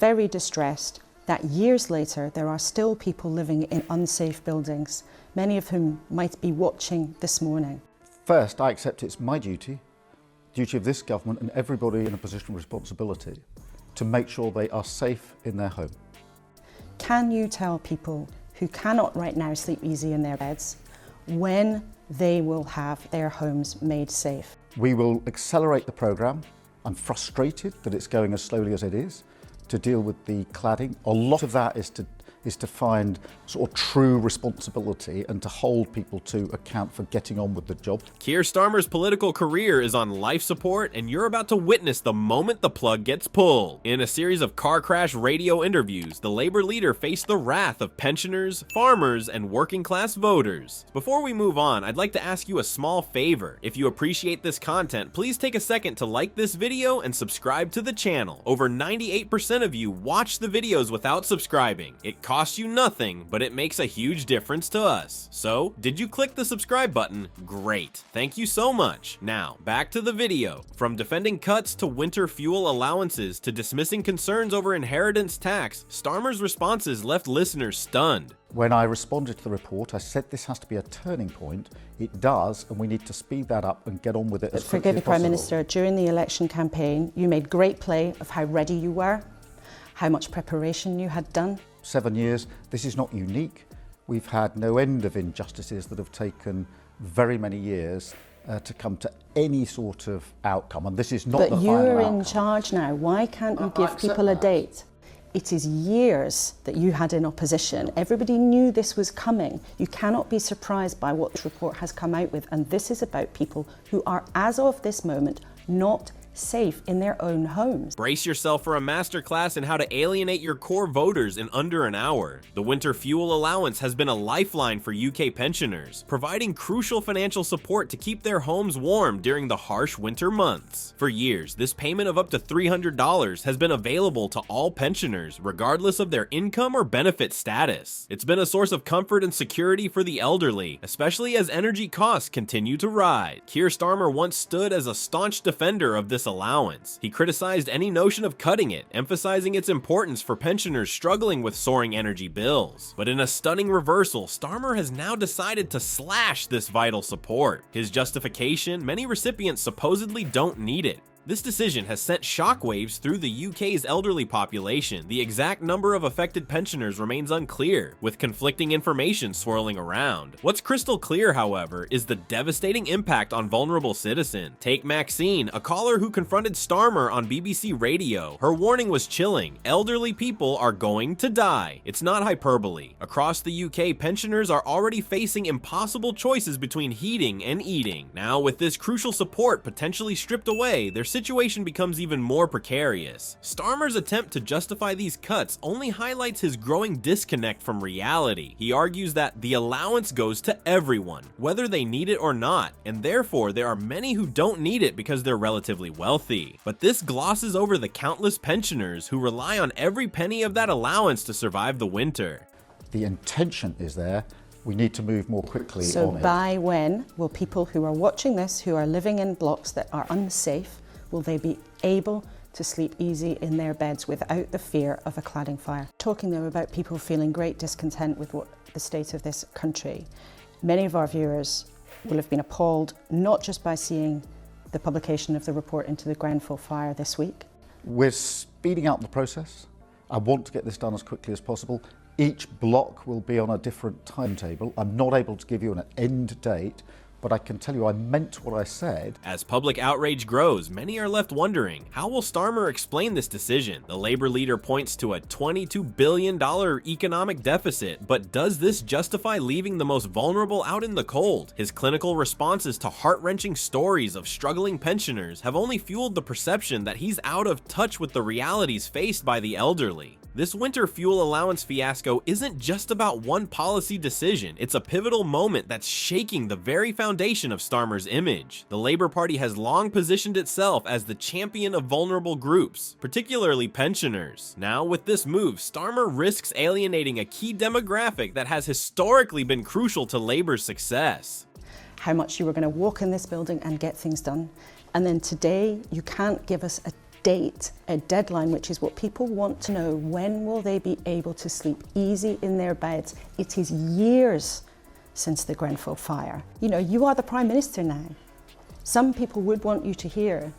very distressed that years later there are still people living in unsafe buildings, many of whom might be watching this morning. First, I accept it's my duty of this government and everybody in a position of responsibility to make sure they are safe in their home. Can you tell people who cannot right now sleep easy in their beds when they will have their homes made safe? We will accelerate the programme. I'm frustrated that it's going as slowly as it is to deal with the cladding. A lot of that is to find sort of true responsibility and to hold people to account for getting on with the job. Keir Starmer's political career is on life support, and you're about to witness the moment the plug gets pulled. In a series of car crash radio interviews, the Labour leader faced the wrath of pensioners, farmers, and working class voters. Before we move on, I'd like to ask you a small favor. If you appreciate this content, please take a second to like this video and subscribe to the channel. Over 98% of you watch the videos without subscribing. It costs you nothing, but it makes a huge difference to us. So, did you click the subscribe button? Great. Thank you so much. Now, back to the video. From defending cuts to winter fuel allowances to dismissing concerns over inheritance tax, Starmer's responses left listeners stunned. When I responded to the report, I said this has to be a turning point. It does, and we need to speed that up and get on with it as quickly as possible. Forgive me, Prime Minister, during the election campaign, you made great play of how ready you were, how much preparation you had done. 7 years, this is not unique. We've had no end of injustices that have taken very many years to come to any sort of outcome, and this is not the final outcome. But you're in charge now. Why can't you give people a date? It is years that you had in opposition. Everybody knew this was coming. You cannot be surprised by what this report has come out with, and this is about people who are, as of this moment, not safe in their own homes. Brace yourself for a masterclass in how to alienate your core voters in under an hour. The winter fuel allowance has been a lifeline for UK pensioners, providing crucial financial support to keep their homes warm during the harsh winter months. For years, this payment of up to $300 has been available to all pensioners, regardless of their income or benefit status. It's been a source of comfort and security for the elderly, especially as energy costs continue to rise. Keir Starmer once stood as a staunch defender of this allowance. He criticized any notion of cutting it, emphasizing its importance for pensioners struggling with soaring energy bills. But in a stunning reversal, Starmer has now decided to slash this vital support. His justification: many recipients supposedly don't need it. This decision has sent shockwaves through the UK's elderly population. The exact number of affected pensioners remains unclear, with conflicting information swirling around. What's crystal clear, however, is the devastating impact on vulnerable citizens. Take Maxine, a caller who confronted Starmer on BBC Radio. Her warning was chilling: elderly people are going to die. It's not hyperbole. Across the UK, pensioners are already facing impossible choices between heating and eating. Now, with this crucial support potentially stripped away, their situation becomes even more precarious. Starmer's attempt to justify these cuts only highlights his growing disconnect from reality. He argues that the allowance goes to everyone, whether they need it or not, and therefore there are many who don't need it because they're relatively wealthy. But this glosses over the countless pensioners who rely on every penny of that allowance to survive the winter. The intention is there. We need to move more quickly on it. So by when will people who are watching this, who are living in blocks that are unsafe, will they be able to sleep easy in their beds without the fear of a cladding fire? Talking though about people feeling great discontent with the state of this country, many of our viewers will have been appalled not just by seeing the publication of the report into the Grenfell fire this week. We're speeding up the process. I want to get this done as quickly as possible. Each block will be on a different timetable. I'm not able to give you an end date, but I can tell you I meant what I said. As public outrage grows, many are left wondering, how will Starmer explain this decision? The Labour leader points to a $22 billion economic deficit, but does this justify leaving the most vulnerable out in the cold? His clinical responses to heart-wrenching stories of struggling pensioners have only fueled the perception that he's out of touch with the realities faced by the elderly. This winter fuel allowance fiasco isn't just about one policy decision. It's a pivotal moment that's shaking the very foundation of Starmer's image. The Labour Party has long positioned itself as the champion of vulnerable groups, particularly pensioners. Now, with this move, Starmer risks alienating a key demographic that has historically been crucial to Labour's success. How much you were going to walk in this building and get things done. And then today, you can't give us a date, a deadline, which is what people want to know. When will they be able to sleep easy in their beds? It is years since the Grenfell fire. You know, you are the Prime Minister now. Some people would want you to hear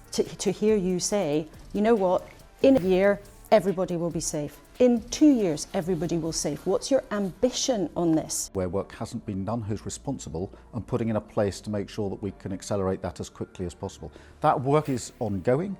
you say, you know what, in a year, everybody will be safe. In 2 years, everybody will be safe. What's your ambition on this? Where work hasn't been done, who's responsible, and putting in a place to make sure that we can accelerate that as quickly as possible. That work is ongoing.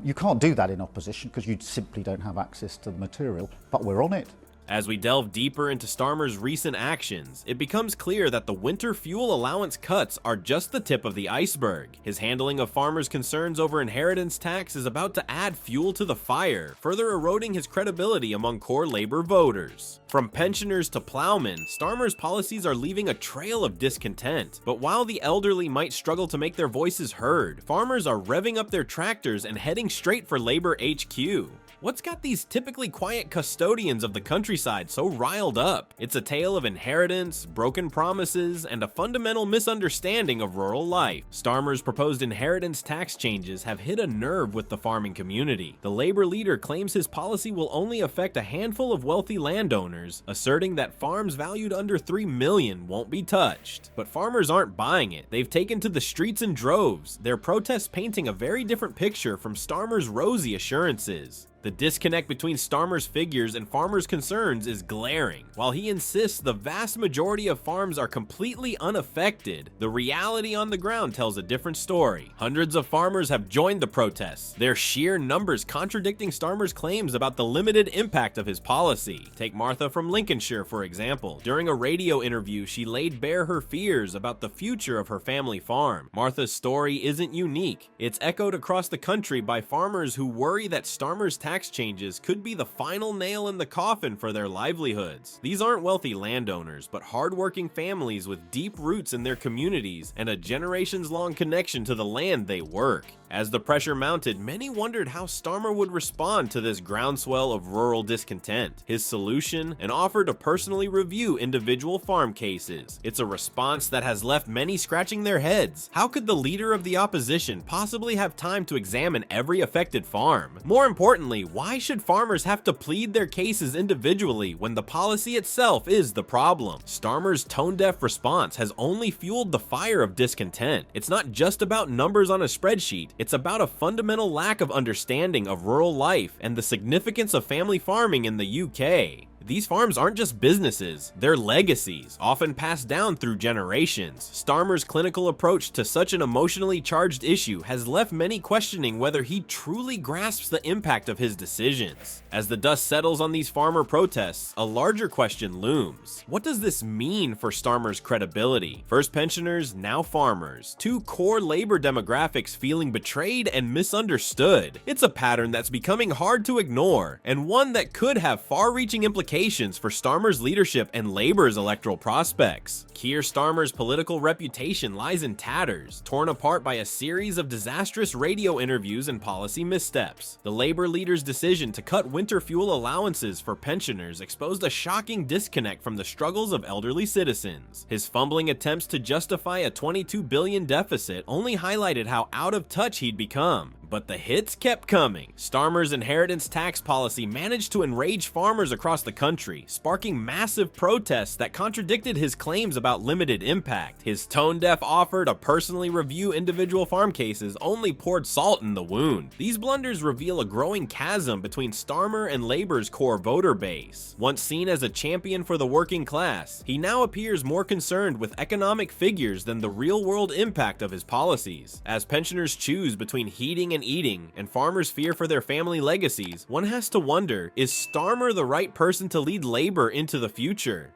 You can't do that in opposition because you simply don't have access to the material, but we're on it. As we delve deeper into Starmer's recent actions, it becomes clear that the winter fuel allowance cuts are just the tip of the iceberg. His handling of farmers' concerns over inheritance tax is about to add fuel to the fire, further eroding his credibility among core Labour voters. From pensioners to plowmen, Starmer's policies are leaving a trail of discontent. But while the elderly might struggle to make their voices heard, farmers are revving up their tractors and heading straight for Labour HQ. What's got these typically quiet custodians of the countryside so riled up? It's a tale of inheritance, broken promises, and a fundamental misunderstanding of rural life. Starmer's proposed inheritance tax changes have hit a nerve with the farming community. The Labour leader claims his policy will only affect a handful of wealthy landowners, asserting that farms valued under $3 million won't be touched. But farmers aren't buying it. They've taken to the streets in droves, their protests painting a very different picture from Starmer's rosy assurances. The disconnect between Starmer's figures and farmers' concerns is glaring. While he insists the vast majority of farms are completely unaffected, the reality on the ground tells a different story. Hundreds of farmers have joined the protests, their sheer numbers contradicting Starmer's claims about the limited impact of his policy. Take Martha from Lincolnshire, for example. During a radio interview, she laid bare her fears about the future of her family farm. Martha's story isn't unique. It's echoed across the country by farmers who worry that Starmer's tax changes could be the final nail in the coffin for their livelihoods. These aren't wealthy landowners, but hardworking families with deep roots in their communities and a generations-long connection to the land they work. As the pressure mounted, many wondered how Starmer would respond to this groundswell of rural discontent. His solution? An offer to personally review individual farm cases. It's a response that has left many scratching their heads. How could the leader of the opposition possibly have time to examine every affected farm? More importantly, why should farmers have to plead their cases individually when the policy itself is the problem? Starmer's tone-deaf response has only fueled the fire of discontent. It's not just about numbers on a spreadsheet. It's about a fundamental lack of understanding of rural life and the significance of family farming in the UK. These farms aren't just businesses, they're legacies, often passed down through generations. Starmer's clinical approach to such an emotionally charged issue has left many questioning whether he truly grasps the impact of his decisions. As the dust settles on these farmer protests, a larger question looms. What does this mean for Starmer's credibility? First pensioners, now farmers. Two core Labour demographics feeling betrayed and misunderstood. It's a pattern that's becoming hard to ignore, and one that could have far-reaching implications for Starmer's leadership and Labour's electoral prospects. Keir Starmer's political reputation lies in tatters, torn apart by a series of disastrous radio interviews and policy missteps. The Labour leader's decision to cut winter fuel allowances for pensioners exposed a shocking disconnect from the struggles of elderly citizens. His fumbling attempts to justify a $22 billion deficit only highlighted how out of touch he'd become. But the hits kept coming. Starmer's inheritance tax policy managed to enrage farmers across the country, sparking massive protests that contradicted his claims about limited impact. His tone-deaf offer to personally review individual farm cases only poured salt in the wound. These blunders reveal a growing chasm between Starmer and Labour's core voter base. Once seen as a champion for the working class, he now appears more concerned with economic figures than the real-world impact of his policies. As pensioners choose between heating and eating, and farmers fear for their family legacies, one has to wonder, is Starmer the right person to lead Labour into the future?